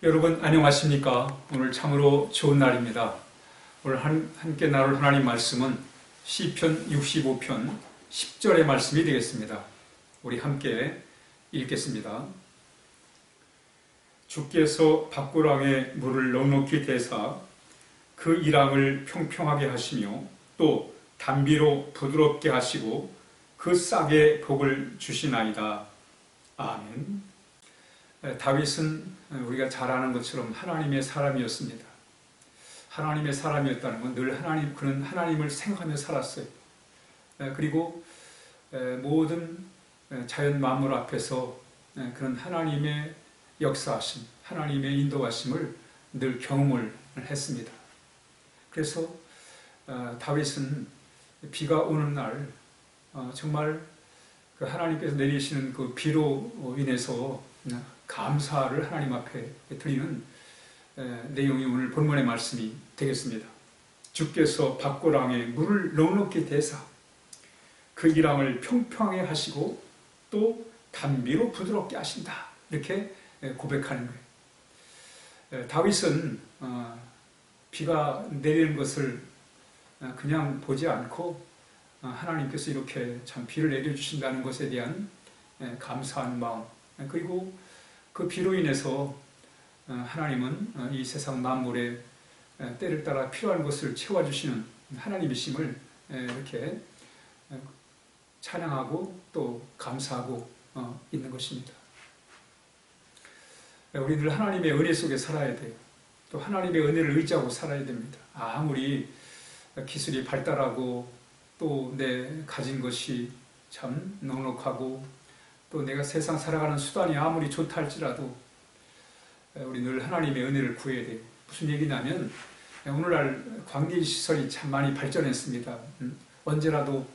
여러분 안녕하십니까? 오늘 참으로 좋은 날입니다. 오늘 함께 나눌 하나님 말씀은 시편 65편 10절의 말씀이 되겠습니다. 우리 함께 읽겠습니다. 주께서 밭고랑에 물을 넉넉히 대사 그 이랑을 평평하게 하시며 또 담비로 부드럽게 하시고 그 싹에 복을 주시나이다. 아멘. 다윗은 우리가 잘 아는 것처럼 하나님의 사람이었습니다. 하나님의 사람이었다는 건 늘 그는 하나님을 생각하며 살았어요. 그리고 모든 자연 만물 앞에서 그런 하나님의 역사하심, 하나님의 인도하심을 늘 경험을 했습니다. 그래서 다윗은 비가 오는 날 정말 그 하나님께서 내리시는 그 비로 인해서 감사를 하나님 앞에 드리는 내용이 오늘 본문의 말씀이 되겠습니다. 주께서 밭고랑에 물을 넉넉히 대사 그 이랑을 평평하게 하시고 또 담비로 부드럽게 하신다. 이렇게 고백하는 거예요. 다윗은 비가 내리는 것을 그냥 보지 않고 하나님께서 이렇게 참 비를 내려주신다는 것에 대한 감사한 마음, 그리고 그 비로 인해서 하나님은 이 세상 만물에 때를 따라 필요한 것을 채워주시는 하나님이심을 이렇게 찬양하고 또 감사하고 있는 것입니다. 우리 늘 하나님의 은혜 속에 살아야 돼요. 또 하나님의 은혜를 의지하고 살아야 됩니다. 아무리 기술이 발달하고 또 내 가진 것이 참 넉넉하고 또 내가 세상 살아가는 수단이 아무리 좋다 할지라도 우리 늘 하나님의 은혜를 구해야 돼요. 무슨 얘기냐면 오늘날 관계시설이 참 많이 발전했습니다. 언제라도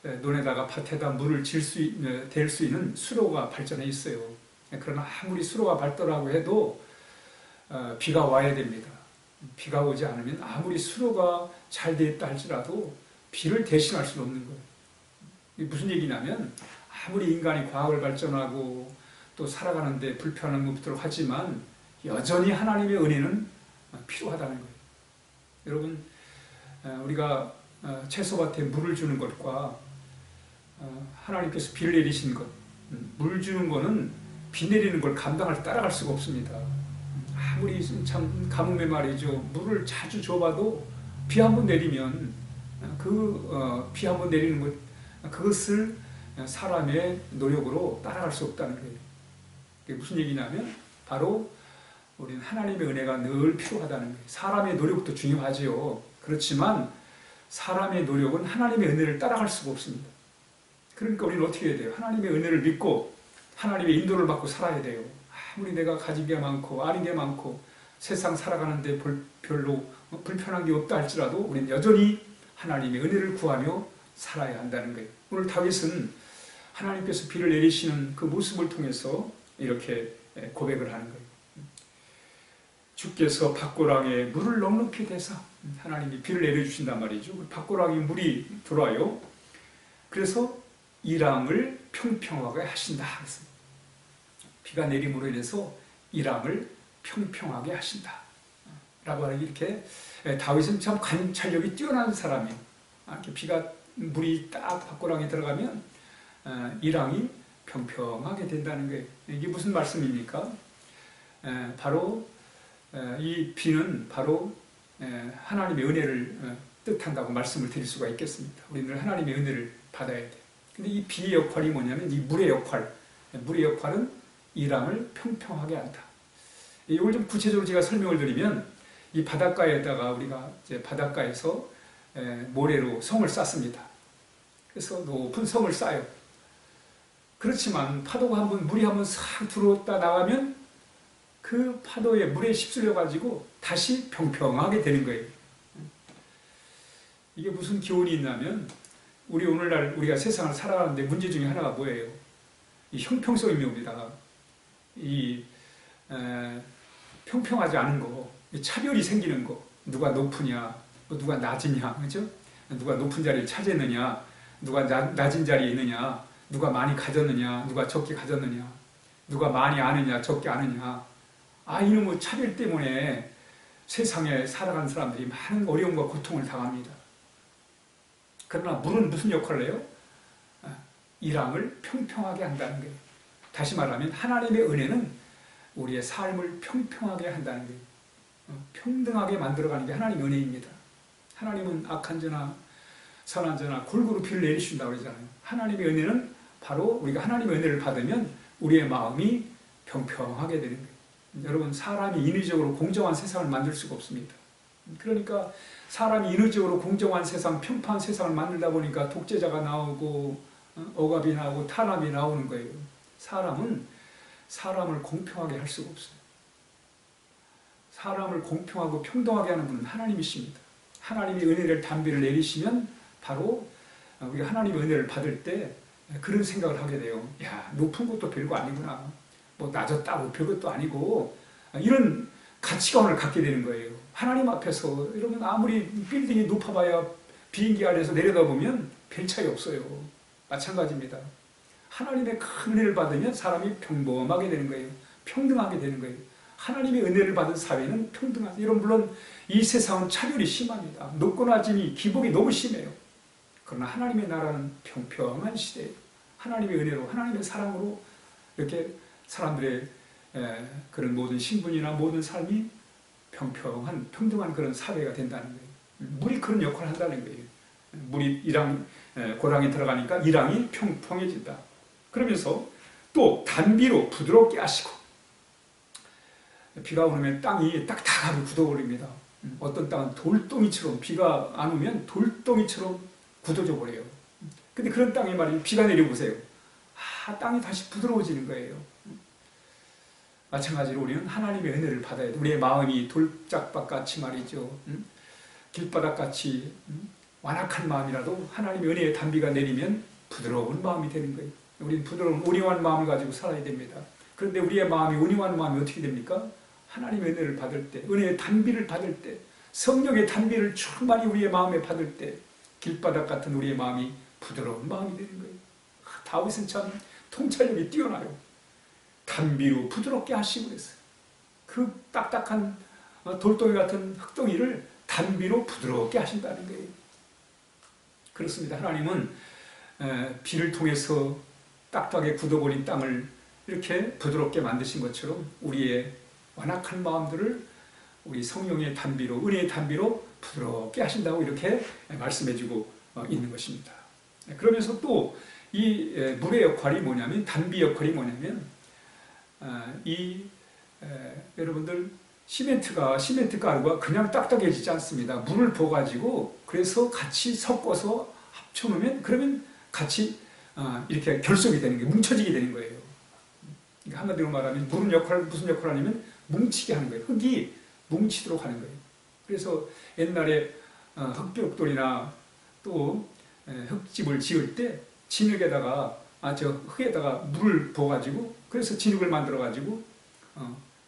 논에다가 밭에다 물을 댈 수 있는 수로가 발전해 있어요. 그러나 아무리 수로가 발달하고 해도 비가 와야 됩니다. 비가 오지 않으면 아무리 수로가 잘 되어 있다 할지라도 비를 대신할 수는 없는 거예요. 이게 무슨 얘기냐면 아무리 인간이 과학을 발전하고 또 살아가는데 불편한 것들을 하지만 여전히 하나님의 은혜는 필요하다는 거예요. 여러분, 우리가 채소밭에 물을 주는 것과 하나님께서 비를 내리신 것, 물 주는 것은 비 내리는 걸 따라갈 수가 없습니다. 아무리 참 가뭄에 말이죠. 물을 자주 줘봐도 비 한 번 내리면 비 한 번 내리는 것, 그것을 사람의 노력으로 따라갈 수 없다는 거예요. 그게 무슨 얘기냐면 바로 우리는 하나님의 은혜가 늘 필요하다는 거예요. 사람의 노력도 중요하지요. 그렇지만 사람의 노력은 하나님의 은혜를 따라갈 수가 없습니다. 그러니까 우리는 어떻게 해야 돼요? 하나님의 은혜를 믿고 하나님의 인도를 받고 살아야 돼요. 아무리 내가 가진 게 많고 아는 게 많고 세상 살아가는데 별로 불편한 게 없다 할지라도 우리는 여전히 하나님의 은혜를 구하며 살아야 한다는 거예요. 오늘 다윗은 하나님께서 비를 내리시는 그 모습을 통해서 이렇게 고백을 하는 거예요. 주께서 밭고랑에 물을 넉넉히 대사 하나님이 비를 내려주신단 말이죠. 밭고랑에 물이 들어와요. 그래서 이랑을 평평하게 하신다. 비가 내림으로 인해서 이랑을 평평하게 하신다. 라고 하는 이렇게 다윗은 참 관찰력이 뛰어난 사람이에요. 이렇게 물이 딱 밭고랑에 들어가면 이랑이 평평하게 된다는 거예요. 이게 무슨 말씀입니까? 바로 이 비는 바로 하나님의 은혜를 뜻한다고 말씀을 드릴 수가 있겠습니다. 우리는 하나님의 은혜를 받아야 돼요. 근데 이 비의 역할이 뭐냐면 이 물의 역할은 이랑을 평평하게 한다. 이걸 좀 구체적으로 제가 설명을 드리면 이 바닷가에다가 우리가 이제 바닷가에서 모래로 성을 쌓습니다. 그래서 높은 성을 쌓아요. 그렇지만 파도가 물이 한번 싹 들어왔다 나가면 그 파도에 물에 휩쓸려 가지고 다시 평평하게 되는 거예요. 이게 무슨 교훈이 있냐면 오늘날 우리가 세상을 살아가는데 문제 중에 하나가 뭐예요? 이 형평성입니다. 평평하지 않은 거, 차별이 생기는 거, 누가 높으냐, 누가 낮으냐, 그죠? 누가 높은 자리를 차지했느냐, 누가 낮은 자리에 있느냐, 누가 많이 가졌느냐, 누가 적게 가졌느냐, 누가 많이 아느냐, 적게 아느냐, 이놈의 차별 때문에 세상에 살아가는 사람들이 많은 어려움과 고통을 당합니다. 그러나 물은 무슨 역할을 해요? 이 땅을 평평하게 한다는 거예요. 다시 말하면 하나님의 은혜는 우리의 삶을 평평하게 한다는 거예요. 평등하게 만들어가는 게 하나님의 은혜입니다. 하나님은 악한 자나 선한 자나 골고루 비를 내리신다고 그러잖아요. 하나님의 은혜는 바로 우리가 하나님의 은혜를 받으면 우리의 마음이 평평하게 되는 거예요. 여러분, 사람이 인위적으로 공정한 세상을 만들 수가 없습니다. 그러니까 사람이 인위적으로 공정한 세상, 평판한 세상을 만들다 보니까 독재자가 나오고 억압이 나오고 탄압이 나오는 거예요. 사람은 사람을 공평하게 할 수가 없어요. 사람을 공평하고 평등하게 하는 분은 하나님이십니다. 하나님이 은혜를 담비를 내리시면 바로 우리가 하나님의 은혜를 받을 때 그런 생각을 하게 돼요. 야, 높은 것도 별거 아니구나. 뭐 낮았다고 별것도 아니고, 이런 가치관을 갖게 되는 거예요. 하나님 앞에서 여러분, 아무리 빌딩이 높아봐야 비행기 아래에서 내려다보면 별 차이 없어요. 마찬가지입니다. 하나님의 큰 은혜를 받으면 사람이 평범하게 되는 거예요. 평등하게 되는 거예요. 하나님의 은혜를 받은 사회는 평등하죠. 여러분, 물론 이 세상은 차별이 심합니다. 높고 낮음이 기복이 너무 심해요. 그러나 하나님의 나라는 평평한 시대예요. 하나님의 은혜로, 하나님의 사랑으로 이렇게 사람들의 그런 모든 신분이나 모든 삶이 평평한, 평등한 그런 사회가 된다는 거예요. 물이 그런 역할을 한다는 거예요. 물이 고랑에 들어가니까 이랑이 평평해진다. 그러면서 또 단비로 부드럽게 하시고, 비가 오면 땅이 딱딱하게 굳어버립니다. 어떤 땅은 돌덩이처럼, 비가 안 오면 돌덩이처럼 굳어져 버려요. 근데 그런 땅에 말이에요, 비가 내려보세요. 땅이 다시 부드러워지는 거예요. 마찬가지로 우리는 하나님의 은혜를 받아야 돼. 우리의 마음이 돌짝밭같이 말이죠. 길바닥같이 완악한 마음이라도 하나님의 은혜의 단비가 내리면 부드러운 마음이 되는 거예요. 우리는 부드러운 온유한 마음을 가지고 살아야 됩니다. 그런데 우리의 마음이 온유한 마음이 어떻게 됩니까? 하나님의 은혜를 받을 때, 은혜의 단비를 받을 때, 성령의 단비를 충만히 우리의 마음에 받을 때 길바닥 같은 우리의 마음이 부드러운 마음이 되는 거예요. 다윗은 참 통찰력이 뛰어나요. 단비로 부드럽게 하시고 그랬어요. 그 딱딱한 돌덩이 같은 흙덩이를 단비로 부드럽게 하신다는 거예요. 그렇습니다. 하나님은 비를 통해서 딱딱하게 굳어버린 땅을 이렇게 부드럽게 만드신 것처럼 우리의 완악한 마음들을 우리 성령의 단비로, 은혜의 단비로 부드럽게 하신다고 이렇게 말씀해주고 있는 것입니다. 그러면서 또 이 물의 역할이 뭐냐면, 단비 역할이 뭐냐면, 여러분들 시멘트 가루가 그냥 딱딱해지지 않습니다. 물을 부어가지고 그래서 같이 섞어서 합쳐놓으면, 그러면 같이 이렇게 결속이 되는 거예요. 뭉쳐지게 되는 거예요. 그러니까 한마디로 말하면 물은 무슨 역할을 하냐면 뭉치게 하는 거예요. 흙이 뭉치도록 하는 거예요. 그래서 옛날에 흙벽돌이나 또 흙집을 지을 때 진흙에다가 흙에다가 물을 부어가지고 그래서 진흙을 만들어가지고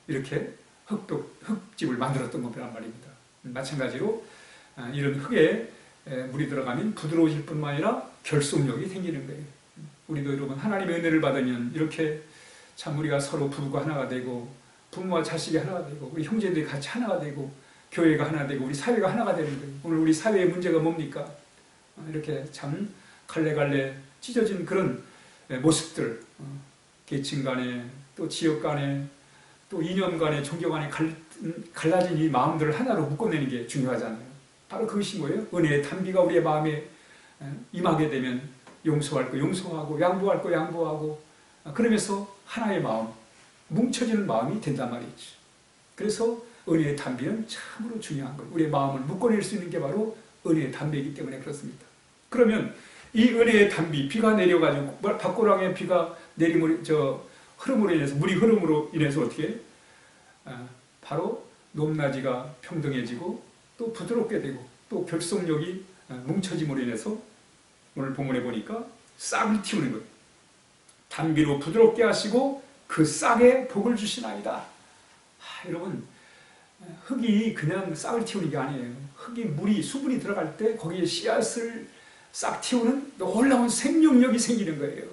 이렇게 흙집을 만들었던 거란 말입니다. 마찬가지로 이런 흙에 물이 들어가면 부드러워질 뿐만 아니라 결속력이 생기는 거예요. 우리도 여러분, 하나님의 은혜를 받으면 이렇게 참 우리가 서로 부부가 하나가 되고, 부모와 자식이 하나가 되고, 우리 형제들이 같이 하나가 되고, 교회가 하나 되고, 우리 사회가 하나가 되는 거예요. 오늘 우리 사회의 문제가 뭡니까? 이렇게 참 갈래갈래 찢어진 그런 모습들, 계층 간에, 또 지역 간에, 또 이념 간에, 종교 간에 갈라진 이 마음들을 하나로 묶어내는 게 중요하잖아요. 바로 그것이 뭐예요? 은혜의 단비가 우리의 마음에 임하게 되면 용서할 거 용서하고, 양보할 거 양보하고, 그러면서 하나의 마음, 뭉쳐지는 마음이 된단 말이죠. 그래서 은혜의 단비는 참으로 중요한 거예요. 우리의 마음을 묶어낼 수 있는 게 바로 은혜의 단비이기 때문에 그렇습니다. 그러면 이 은혜의 단비, 비가 내려가지고, 밭고랑에 비가 흐름으로 인해서, 물이 흐름으로 인해서 어떻게? 바로 높낮이가 평등해지고, 또 부드럽게 되고, 또 결속력이 뭉쳐짐으로 인해서 오늘 본문에 보니까 싹을 틔우는 거예요. 단비로 부드럽게 하시고 그 싹에 복을 주시나이다. 여러분, 흙이 그냥 싹을 틔우는 게 아니에요. 흙이 수분이 들어갈 때 거기에 씨앗을 싹 틔우는 놀라운 생명력이 생기는 거예요.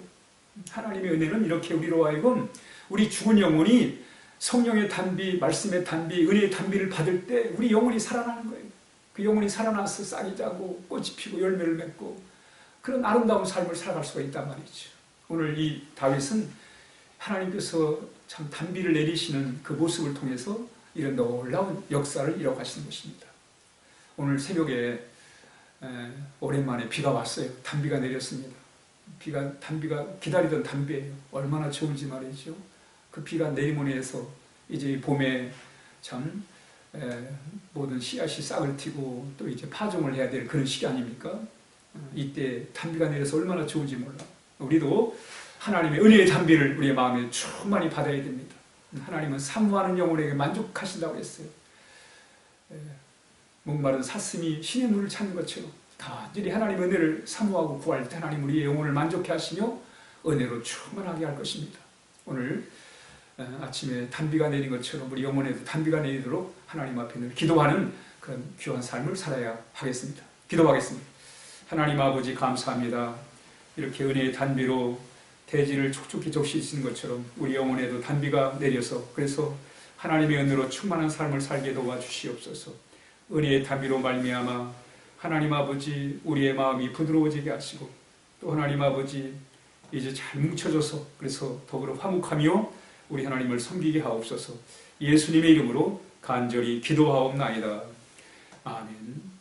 하나님의 은혜는 이렇게 우리로 하여금 우리 죽은 영혼이 성령의 단비, 말씀의 단비, 은혜의 단비를 받을 때 우리 영혼이 살아나는 거예요. 그 영혼이 살아나서 싹이 자고 꽃이 피고 열매를 맺고 그런 아름다운 삶을 살아갈 수가 있단 말이죠. 오늘 이 다윗은 하나님께서 참 단비를 내리시는 그 모습을 통해서 이런 놀라운 역사를 이뤄가시는 것입니다. 오늘 새벽에 오랜만에 비가 왔어요. 단비가 내렸습니다. 단비가 기다리던 단비예요. 얼마나 좋은지 말이죠. 그 비가 내림으로 해서 이제 봄에 참 모든 씨앗이 싹을 틔고 또 이제 파종을 해야 될 그런 시기 아닙니까? 이때 단비가 내려서 얼마나 좋은지 몰라. 우리도 하나님의 은혜의 단비를 우리의 마음에 충만히 받아야 됩니다. 하나님은 사모하는 영혼에게 만족하신다고 했어요. 목마른 사슴이 신의 물을 찾는 것처럼 간절히 하나님의 은혜를 사모하고 구할 때 하나님 우리의 영혼을 만족해 하시며 은혜로 충만하게 할 것입니다. 오늘 아침에 단비가 내린 것처럼 우리 영혼에도 단비가 내리도록 하나님 앞에 늘 기도하는 그런 귀한 삶을 살아야 하겠습니다. 기도하겠습니다. 하나님 아버지 감사합니다. 이렇게 은혜의 단비로 대지를 촉촉히 적시시는 것처럼 우리 영혼에도 단비가 내려서 그래서 하나님의 은혜로 충만한 삶을 살게 도와주시옵소서. 은혜의 단비로 말미암아 하나님 아버지 우리의 마음이 부드러워지게 하시고 또 하나님 아버지 이제 잘 뭉쳐져서 그래서 더불어 화목하며 우리 하나님을 섬기게 하옵소서. 예수님의 이름으로 간절히 기도하옵나이다. 아멘.